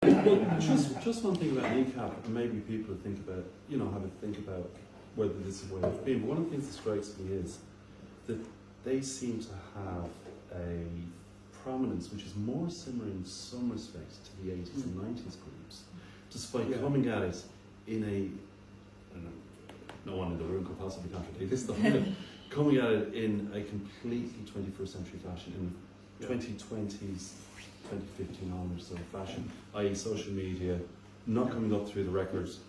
Well, just one thing about Kneecap, and maybe people think about, have a think about whether this is where they've been. But one of the things that strikes me is that they seem to have a prominence which is more similar in some respects to the 80s and 90s groups, despite coming at it in a, I don't know, no one in the room could possibly contradict this stuff, coming at it in a completely 21st century fashion, in 2020s, 2015 onwards sort of fashion, i.e. social media, not coming up through the records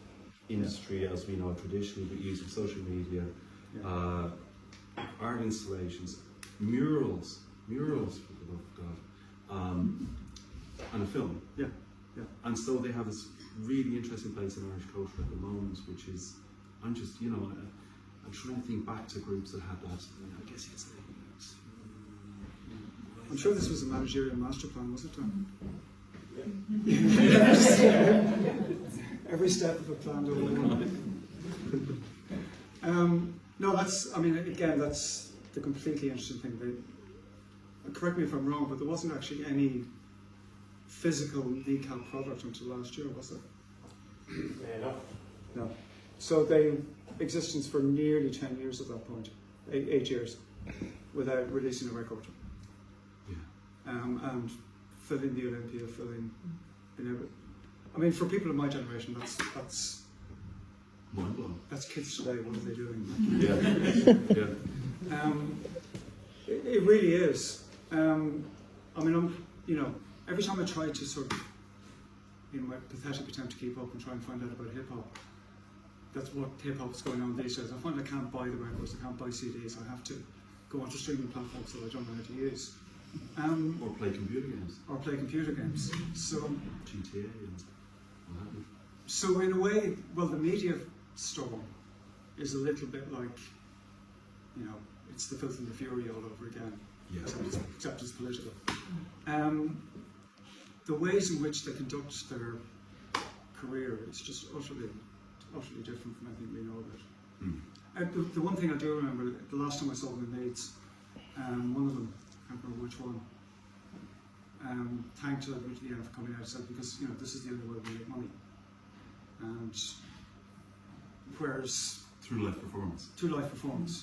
industry as we know it traditionally, but using social media, art installations, murals, for the love of God, and a film. And so they have this really interesting place in Irish culture at the moment, which is, I'm trying to think back to groups that had that, I guess you could say. I'm sure this was a managerial master plan, was it, Tom? Every step of a plan over one. No, that's the completely interesting thing. Correct me if I'm wrong, but there wasn't actually any physical Kneecap product until last year, was there? No. So they existence for nearly 10 years at that point, 8 years, without releasing a record. And filling the Olympia, I mean, for people of my generation, that's mind blowing. That's kids today. What are they doing? It really is. I mean, every time I try to sort of, my pathetic attempt to keep up and try and find out about hip hop, that's what hip hop is going on these days. I find I can't buy the records, I can't buy CDs. I have to go onto streaming platforms that I don't know how to use. Or play computer games. So GTA and what have you. So in a way, well, the media storm is a little bit like, it's the filth and the fury all over again. Except it's political. The ways in which they conduct their career is just utterly different from anything we know about. The one thing I do remember, the last time I saw them in Leeds, one of them, I can't remember which one, thanked WTN for coming out, said, because this is the only way we make money. And whereas through live performance,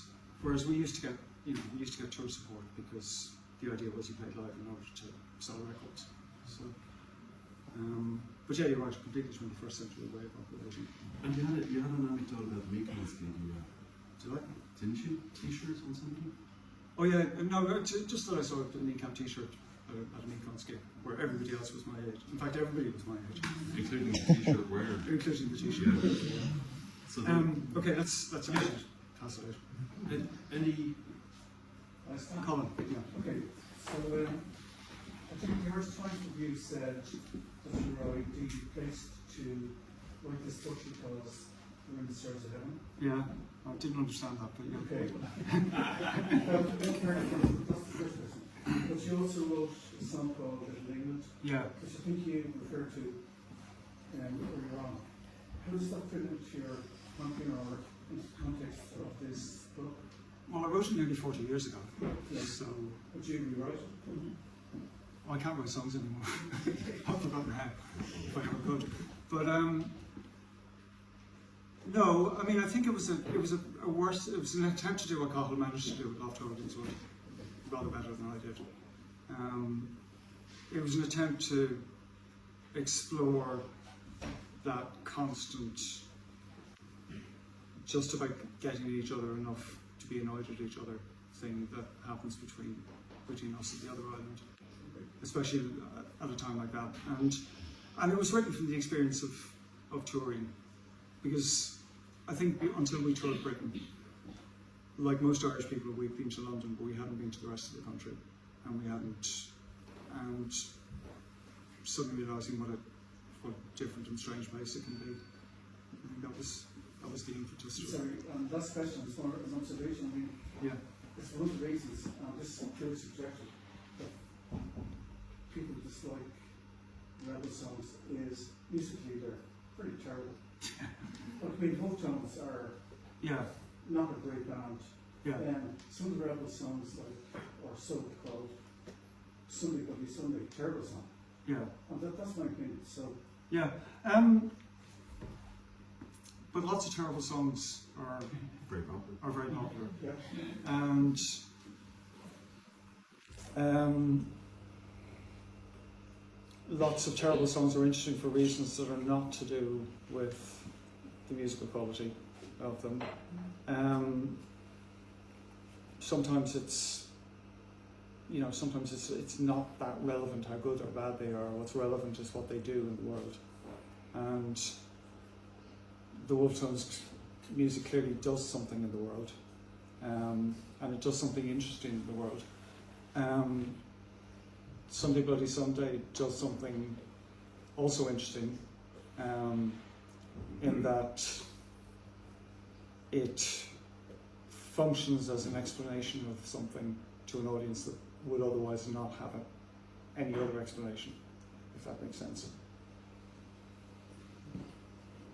whereas we used to get tour support because the idea was you played live in order to sell records. So, but yeah, you're right, completely 21st century way of operating. And you had an anecdote about the Meekins gig you had. Did I? Didn't you? T-shirts or something? Oh yeah, no, just that I saw a Kneecap t-shirt at a Meekins gig where everybody else was my age. In fact, everybody was my age. Including the t-shirt wearer. Including the t-shirt. Yeah. So okay, that's about pass it out. Any... Colin, yeah. Okay, so I think the first time you said that you were ideally placed to write this book because you're in the stars of heaven. Yeah, I didn't understand that, but yeah. Okay. That's the first person. But you also wrote a song called Enlightening, yeah, which I think you referred to earlier on. How does that fit into your thinking or into the context of this book? Well, I wrote it nearly 40 years ago, so... Would you rewrite it? I can't write songs anymore. I've forgotten how, if I ever could. But no, I mean, I think it was an attempt to do what Cahill managed to do with Loft Holdings, was rather better than I did. It was an attempt to explore that constant, just about getting each other enough to be annoyed at each other thing that happens between us and the other island, especially at a time like that. And it was written from the experience of touring, because I think until we toured Britain, like most Irish people, we'd been to London, but we hadn't been to the rest of the country, and suddenly realising what different and strange place it can be. I think that was the impetus. Sorry, last question is more an observation. I mean, yeah. It's one of the reasons, this is purely subjective, that people dislike rebel songs is musically they're pretty terrible. But I mean, both songs are not a great band. Yeah. Some of the rebel songs, like, or so called Sunday Bloody Sunday, terrible song. Yeah. And that's my opinion. So, Yeah. But lots of terrible songs are Very popular. very popular. yeah. And lots of terrible songs are interesting for reasons that are not to do with the musical quality of them. Sometimes it's not that relevant how good or bad they are. What's relevant is what they do in the world. And the Wolftones music clearly does something in the world, and it does something interesting in the world. Sunday Bloody Sunday does something also interesting, in that it functions as an explanation of something to an audience that would otherwise not have any other explanation, if that makes sense.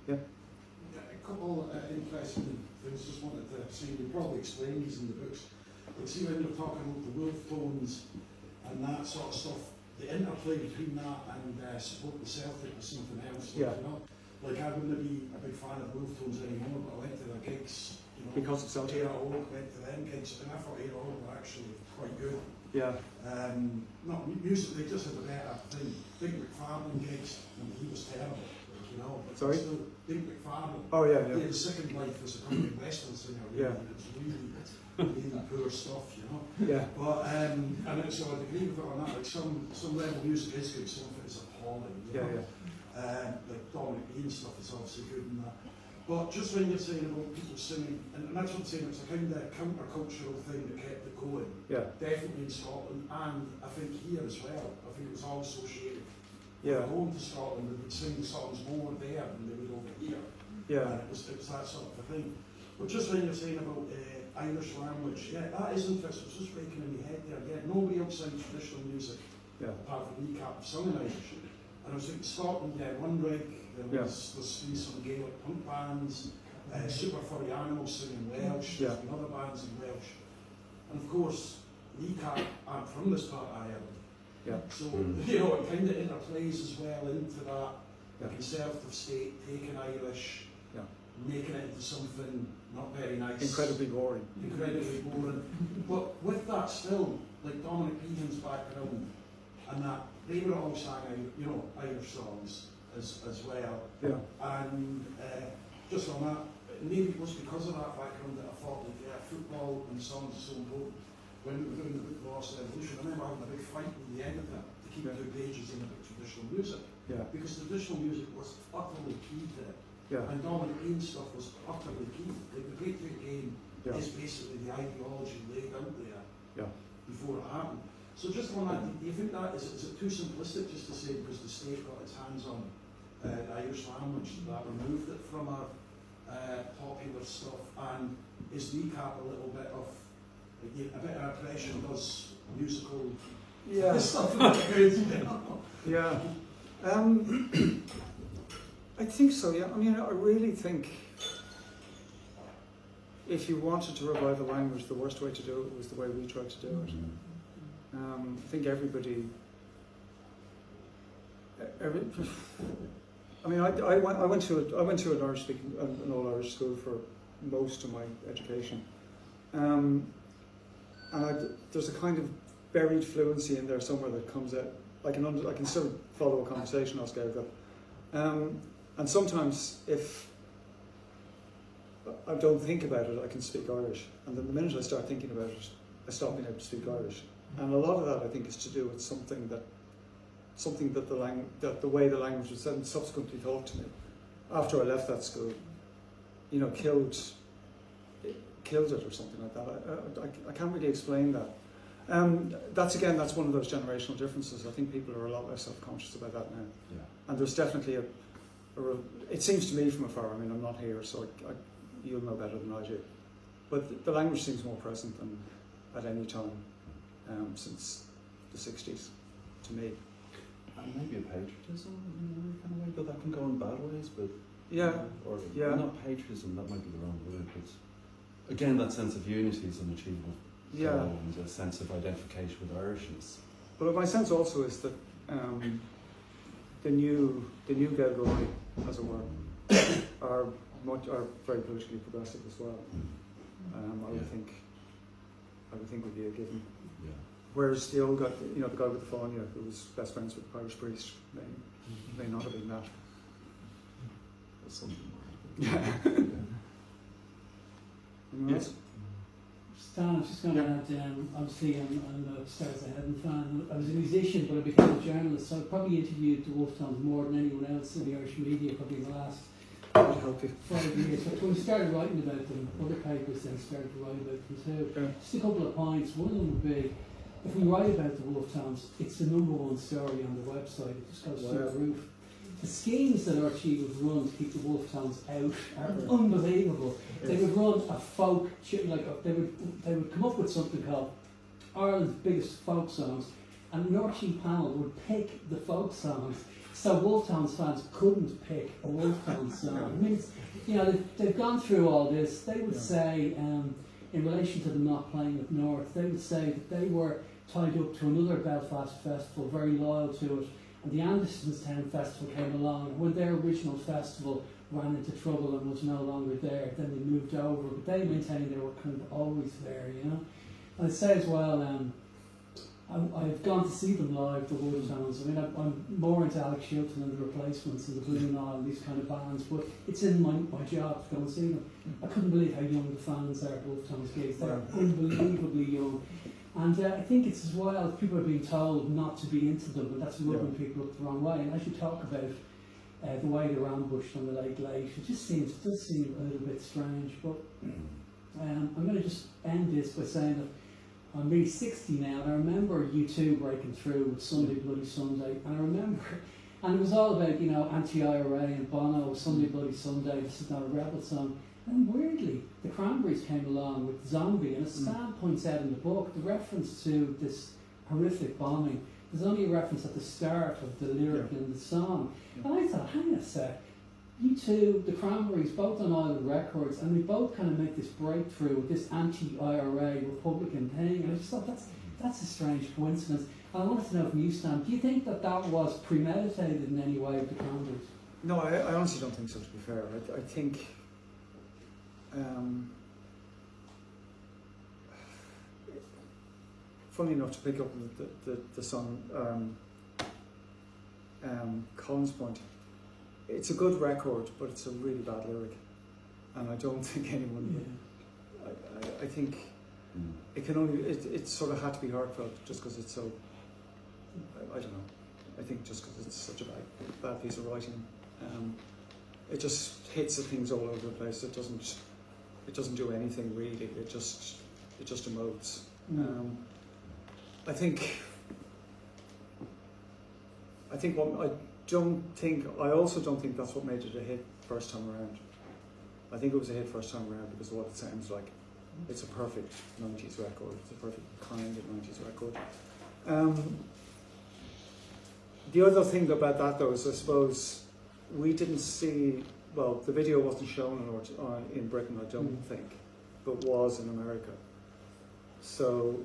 Yeah. A couple interesting things just wanted to see. You probably explained these in the books, but see when you're talking about the wolf tones and that sort of stuff, the interplay between that and supporting Celtic or something else. Yeah. You know, like I wouldn't be a big fan of wolf tones anymore, but I went to their gigs. You know, Because it's Celtic. Erraught, went to them gigs, and I thought Erraught were actually quite good. Yeah. Not musically, just had a better thing. Big McFarlane gigs, and he was terrible. You know, but Sorry? still, Big McFarlane. Oh yeah, He yeah. had Second Life as a country western singer, really, Yeah. and it's really poor stuff, you know. Yeah. But and so I'd agree with it on that. Like some level of music is good, some of it is appalling. You Yeah, know? yeah. Like Dominic Behan stuff is obviously good and that. But just when you're saying about people singing, and that's what I'm saying, it's a kind of counter-cultural thing that kept it going. Yeah. Definitely in Scotland, and I think here as well. I think it was all associated. Yeah. Going to Scotland, they would sing songs more there than they would over here. Yeah. And it was that sort of a thing. But just when you're saying about Irish language, yeah, that is interesting. It's just breaking in my head there. Yeah, nobody else sang traditional music Yeah. apart from Kneecap sung in Irish. And I was thinking Scotland, Runrig, there was some Gaelic punk bands, Super Furry Animals singing Welsh, Yeah. there's been other bands in Welsh. And of course, Kneecap aren't from this part of Ireland. Yeah. So, you know, it kind of interplays as well into that Yeah. conservative state, taking Irish, Yeah. making it into something not very nice. Incredibly boring. Incredibly boring. But with that still, like Dominic Behan's background and that, they were all sang, you know, Irish songs as well. Yeah. And just on that, maybe it was because of that background that I thought that football and songs are so important. When we were doing the book Lost Evolution, I remember having a big fight in the end of that to keep 2 pages in about traditional music. Yeah. Because traditional music was utterly key to it. Yeah. And Dominic Behan's stuff was utterly key. Like the Great Great Game Yeah. is basically the ideology laid out there Yeah. before it happened. So just on that, do you think that is it too simplistic just to say because the state got its hands on the Irish language that removed it from our popular stuff, and is Kneecap a little bit of a bit of oppression does musical stuff good, you know? Yeah. I think so, yeah. I mean, I really think if you wanted to revive a language, the worst way to do it was the way we tried to do it. I think everybody. I mean, I went to an Irish speaking, an all Irish school for most of my education, and there's a kind of buried fluency in there somewhere that comes out. I can still follow a conversation I'll scale up, and sometimes if I don't think about it, I can speak Irish, and then the minute I start thinking about it, I stop being able to speak Irish. And a lot of that, I think, is to do with something that the way the language was then subsequently taught to me after I left that school, you know, killed it or something like that. I can't really explain that. That's one of those generational differences. I think people are a lot less self-conscious about that now. Yeah. And there's definitely it seems to me from afar, I mean, I'm not here, so you'll know better than I do. But the language seems more present than at any time since the 60s, to me. And maybe a patriotism in a kind of way, but that can go in bad ways, but... Yeah. Or Yeah. not patriotism, that might be the wrong word, but... Again, that sense of unity is an achievable Yeah. goal, and a sense of identification with Irishness. But my sense also is that the new Galgoy, as it were, are very politically progressive as well. I would think would be a given. Yeah. Whereas the old guy, the guy with the phonia, who was best friends with the parish priest, may not have been that. Or something. Yeah. Yes. Stan, I was just going to add, obviously I'm a Stars Ahead fan. I was a musician, but I became a journalist, so I probably interviewed the Wolf Tones more than anyone else in the Irish media, probably in the last I'd help you. 5 years. But when we started writing about them, other papers then started to write about them too. Yeah. Just a couple of points. One of them would be, if we write about the Wolf Tones, it's the #1 story on the website. It just goes through the roof. The schemes that Archie would run to keep the Wolf Tones out are unbelievable. They would run a folk, they would come up with something called Ireland's biggest folk songs, and an Archie panel would pick the folk songs, so Wolf Tones fans couldn't pick a Wolf Tones song. I mean, they've gone through all this. They would say, in relation to them not playing up north, they would say that they were tied up to another Belfast festival, very loyal to it. And the Andersonstown festival came along, and when their original festival ran into trouble and was no longer there, then they moved over, but they maintained they were kind of always there, And I'd say as well, I've gone to see them live, the Wolf Tones. I mean, I'm more into Alex Shilton and the Replacements and the Blue Nile and these kind of bands, but it's in my job to go and see them. I couldn't believe how young the fans are at Wolf Tones gigs. They're unbelievably young. And I think it's as well, people are being told not to be into them, but that's rubbing people up the wrong way. And as you talk about the way they were ambushed on the late, it does seem a little bit strange. But I'm going to just end this by saying that I'm really 60 now, and I remember U2 breaking through with Sunday Bloody Sunday, and I remember, and it was all about, anti-IRA and Bono, Sunday Bloody Sunday, this is not a rebel song. And weirdly, the Cranberries came along with Zombie, and as Stan points out in the book, the reference to this horrific bombing, there's only a reference at the start of the lyric in the song. And I thought, hang on a sec, U2, the Cranberries, both on Island Records, and they both kind of make this breakthrough with this anti-IRA Republican thing, and I just thought, that's a strange coincidence. And I wanted to know from you, Stan, do you think that was premeditated in any way with the Cranberries? No, I honestly don't think so, to be fair. I think... funny enough, to pick up the song Colin's point, it's a good record, but it's a really bad lyric, and I don't think anyone I think it can only it sort of had to be heartfelt just because it's so I don't know, I think just because it's such a bad piece of writing, it just hits at things all over the place. It doesn't do anything really. It just emotes. I also don't think that's what made it a hit first time around. I think it was a hit first time around because of what it sounds like. It's a perfect 90s record. It's a perfect kind of 90s record. The other thing about that though is, I suppose, we didn't see, well, the video wasn't shown in Britain, I don't think, but was in America. So,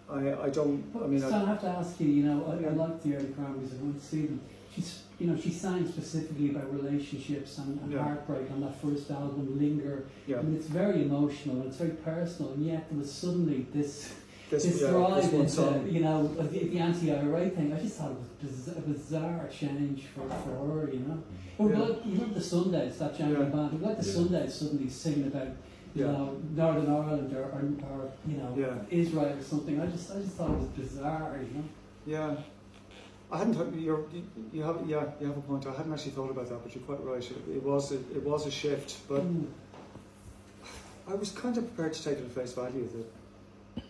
I have to ask you, I like the early Cranberries, I went to see them. She sang specifically about relationships and heartbreak on that first album, Linger. Yeah. I mean, it's very emotional and it's very personal, and yet there was suddenly this drive one into, song. the anti-IRA thing. I just thought it was a bizarre change for her, It would be like the Sundays, that January band. It would be like the Sundays suddenly singing about Northern Ireland or Israel or something. I just thought it was bizarre, Yeah, I hadn't. You have a point. I hadn't actually thought about that, but you're quite right. It was a shift, but I was kind of prepared to take it at face value that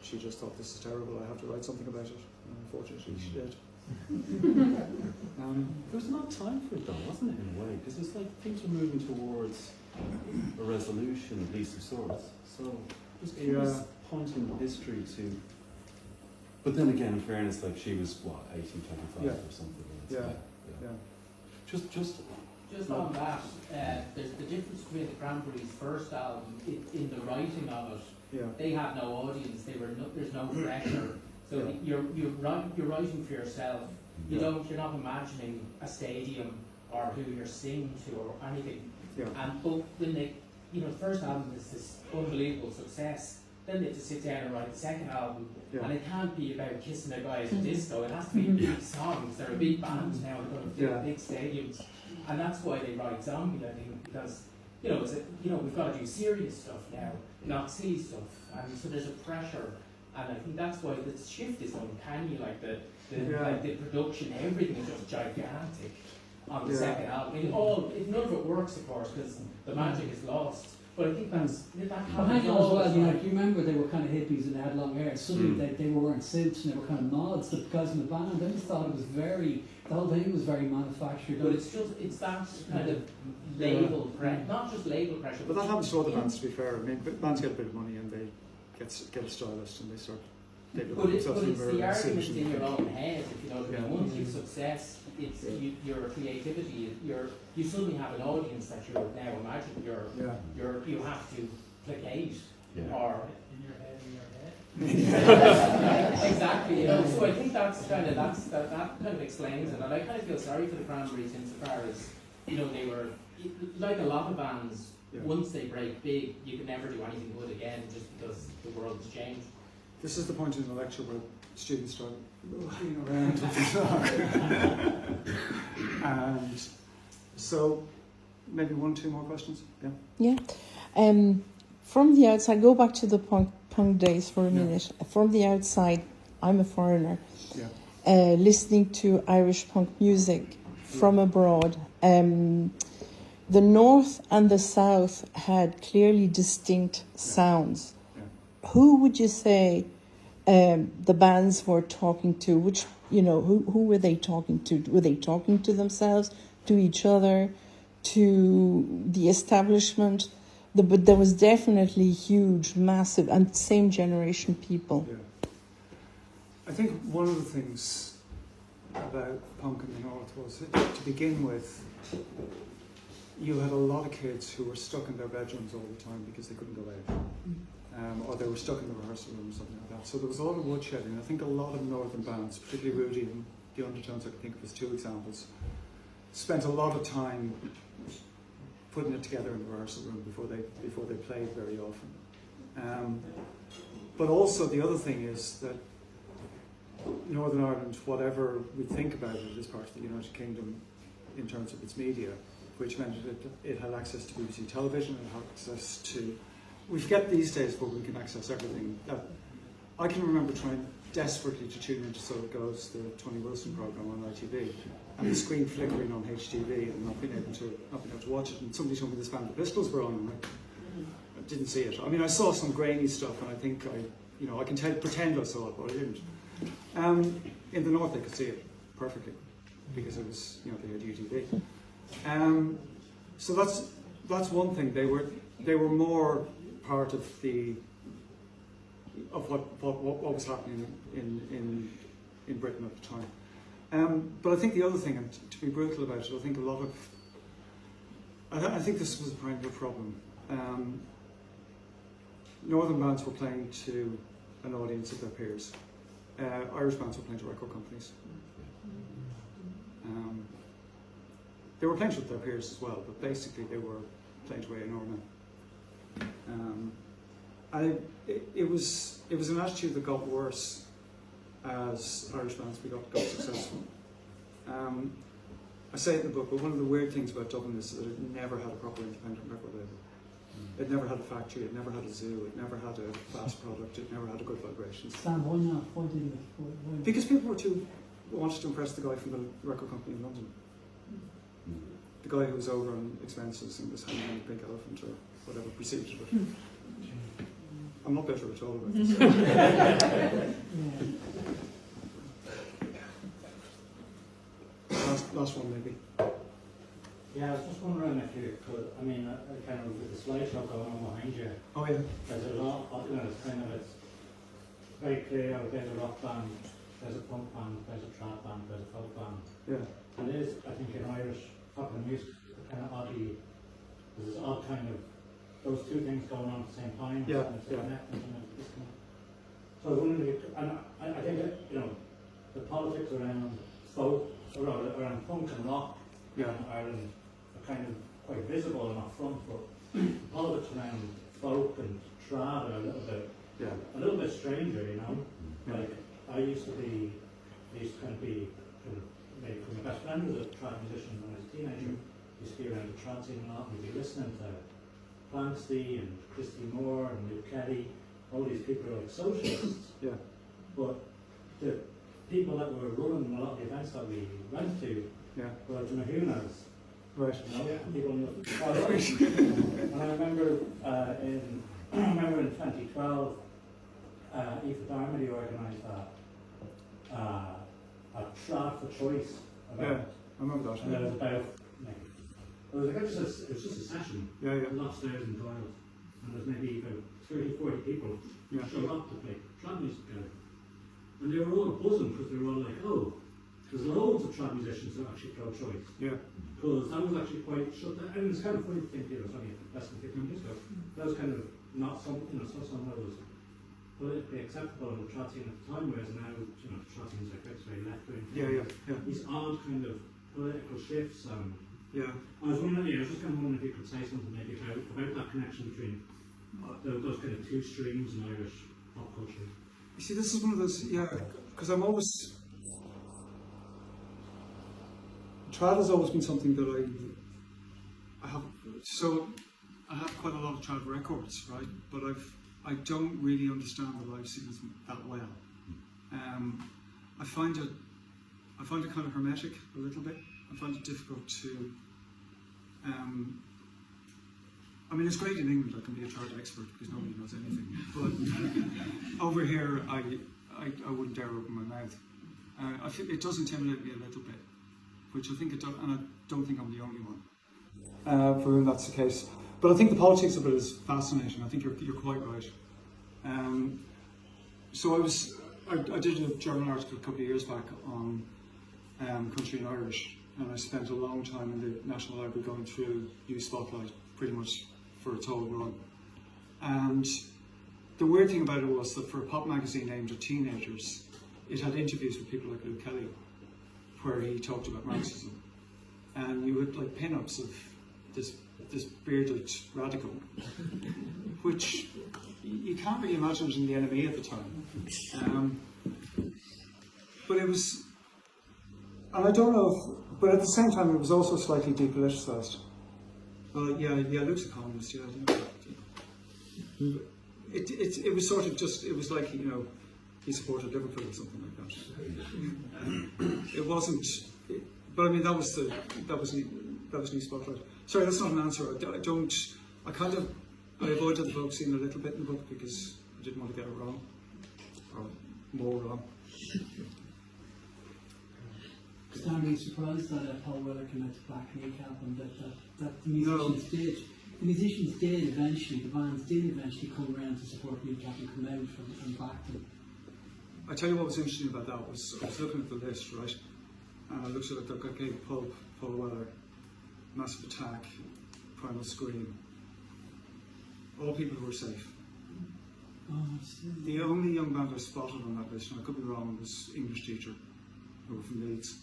she just thought, this is terrible, I have to write something about it. And unfortunately, she did. There was not time for it though, wasn't it, in a way? Because it's like things were moving towards a resolution, at least of sorts. So there's a point in history to. But then again, in fairness, like she was 1825 or something. Just on that, there's the difference between the Cranberries' first album in the writing of it. Yeah. They had no audience. There's no pressure. So you're writing for yourself. You're not imagining a stadium or who you're singing to or anything. Yeah. But when they, the first album is this unbelievable success, then they have to sit down and write the second album, Yeah. and it can't be about kissing a guy at a disco. It has to be big songs. They're a big band now, they're going to fill Yeah. big stadiums, and that's why they write Zombie, I think, because we've got to do serious stuff now, not silly stuff, and so there's a pressure, and I think that's why the shift is uncanny. Like the production, everything is just gigantic on the second album. None of it works, of course, because the magic is lost. But I think that But happens hang on all as the well, time. do you remember they were kind of hippies and they had long hair, and suddenly they were wearing suits and they were kind of mods, the guys in the band, I just thought it was the whole thing was very manufactured. But it's that kind of label pressure, not just label pressure. But that happens to other bands, to be fair. I mean, bands get a bit of money and they get a stylist and they start. They look But at it's themselves in the mirror and argument suit in and your think, own head, if you know what I mean. Once you've success, it's your creativity. You suddenly have an audience that you're now imagine you have to placate or in your head. Exactly. So I think that kind of explains it. And I kind of feel sorry for the Cranberries insofar as they were like a lot of bands. Once they break big, you can never do anything good again, just because the world has changed. This is the point in the lecture where students start looking around with the dog. And so, maybe 1 or 2 more questions? Yeah. Yeah. From the outside, go back to the punk days for a minute. From the outside, I'm a foreigner. Yeah. Listening to Irish punk music from abroad. The North and the South had clearly distinct sounds. Yeah. Who would you say the bands were talking to? Which, who were they talking to? Were they talking to themselves, to each other, to the establishment? But there was definitely huge, massive, and same generation people. Yeah. I think one of the things about punk in the North was that, to begin with, you had a lot of kids who were stuck in their bedrooms all the time because they couldn't go out. Or they were stuck in the rehearsal room or something like that. So there was a lot of woodshedding. I think a lot of northern bands, particularly Rudy and the Undertones, I can think of as 2 examples, spent a lot of time putting it together in the rehearsal room before they played very often. But also the other thing is that Northern Ireland, whatever we think about it as part of the United Kingdom in terms of its media, which meant that it had access to BBC television, it had access to... We forget these days where we can access everything. I can remember trying desperately to tune into So It Goes, the Tony Wilson programme on ITV, and the screen flickering on HTV and not being able to watch it. And somebody told me this band the Pistols were on, and I didn't see it. I mean, I saw some grainy stuff, and I think I can pretend I saw it, but I didn't. In the North, they could see it perfectly because it was, they had UTV. So that's one thing. They were more part of what was happening in Britain at the time. But I think the other thing, and to be brutal about it, I think I think this was a primary problem. Northern bands were playing to an audience of their peers. Irish bands were playing to record companies. They were playing with their peers as well, but basically they were playing to A&R men. And it was an attitude that got worse as Irish bands got successful. I say it in the book, but one of the weird things about Dublin is that it never had a proper independent record label. It never had a factory, it never had a zoo, it never had a fast product, it never had a good vibrations. Sam, why not? Why didn't it? Why? Because people wanted to impress the guy from the record company in London. The guy who was over on expenses and was hanging on the pink elephant or whatever preceded it. I'm not bitter at all about this. Last one maybe. Yeah, I was just wondering if you could, kind of with the slideshow going on behind you, Oh yeah. there's a lot, it's very clear, there's a rock band, there's a punk band, there's a trap band, there's a folk band. Yeah. And it is, I think in Irish popular music, kind of oddly, there's this odd kind of, those 2 things going on at the same time. Yeah, and it's yeah. connected, and it's disconnected. So I was wondering, and I think that, the politics around folk, or rather around punk and rock Yeah. in Ireland are kind of quite visible and up front, but the politics around folk and trad are a little bit stranger, you know. Yeah. Like I used to kind of be maybe my best friend was a trad musician when I was a teenager. Used to be around the trad scene a lot. We'd be listening to Clancy and Christy Moore and Luke Kelly. All these people are like socialists. Yeah. But the people that were running a lot of the events that we went to Yeah. were like the Mahunas. Right. You know, people in the and I remember in 2012, Aoife Darmody organised a trad for choice Yeah. event. I remember that. And it was about like, it was just a session. Yeah, yeah. It was upstairs in Doyle, and there was maybe about 30, 40 people Yeah. showed up to play trad music together. And they were all buzzing because they were all like, oh, there's loads of trad musicians that are actually pro-choice. Yeah. Because that was actually quite shut down. I mean, it's kind of funny to think, it was only less than 15 years ago. That was kind of not something, something that was politically acceptable in the trad scene at the time, whereas now, the trad scene is like very left-wing. Yeah. These odd kind of political shifts. Yeah. I was just kind of wondering if you could say something maybe about that connection between those kind of two streams in Irish pop culture. You see, this is one of those, because I'm always. Trad has always been something that I have. So I have quite a lot of trad records, right? But I don't really understand the live scenes that well. I find it kind of hermetic a little bit. I find it difficult to. I mean, it's great in England. I can be a trad expert because nobody knows anything. But over here, I wouldn't dare open my mouth. I feel it does intimidate me a little bit, which I think it does, and I don't think I'm the only one for whom that's the case. But I think the politics of it is fascinating. I think you're quite right. So I did a journal article a couple of years back on country and Irish, and I spent a long time in the National Library going through Youth Spotlight, pretty much for its whole run. And the weird thing about it was that for a pop magazine aimed at teenagers, it had interviews with people like Luke Kelly, where he talked about Marxism, and you had like pin-ups of this bearded radical, which you can't really imagine it in the NME at the time. But it was, and I don't know, but at the same time it was also slightly depoliticised. Luke's a communist, It was sort of just, it was like, he supported Liverpool or something like that. It wasn't, but I mean, that was New Spotlight. Sorry, that's not an answer. I avoided the folk scene a little bit in the book because I didn't want to get it wrong, or more wrong. Stan, were you surprised that Paul Weller came out to back Kneecap and that the musicians did? The musicians did eventually, the bands did eventually come around to support Kneecap and come out and back them. I tell you what was interesting about that was I was looking at the list, right, and I looked at it. They've got Gabe Pulp, Paul Weller, Massive Attack, Primal Scream, all people who were safe. The only young band I spotted on that list, and I could be wrong, was English Teacher, who were from Leeds.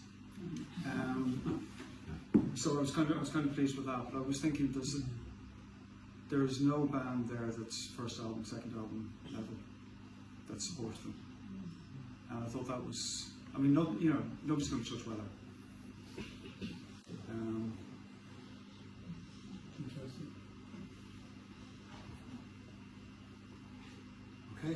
So I was kind of pleased with that. But I was thinking there is no band there that's first album, second album level that supports them. And I thought that was, I mean, nobody's going to judge Weller. Interesting. Okay.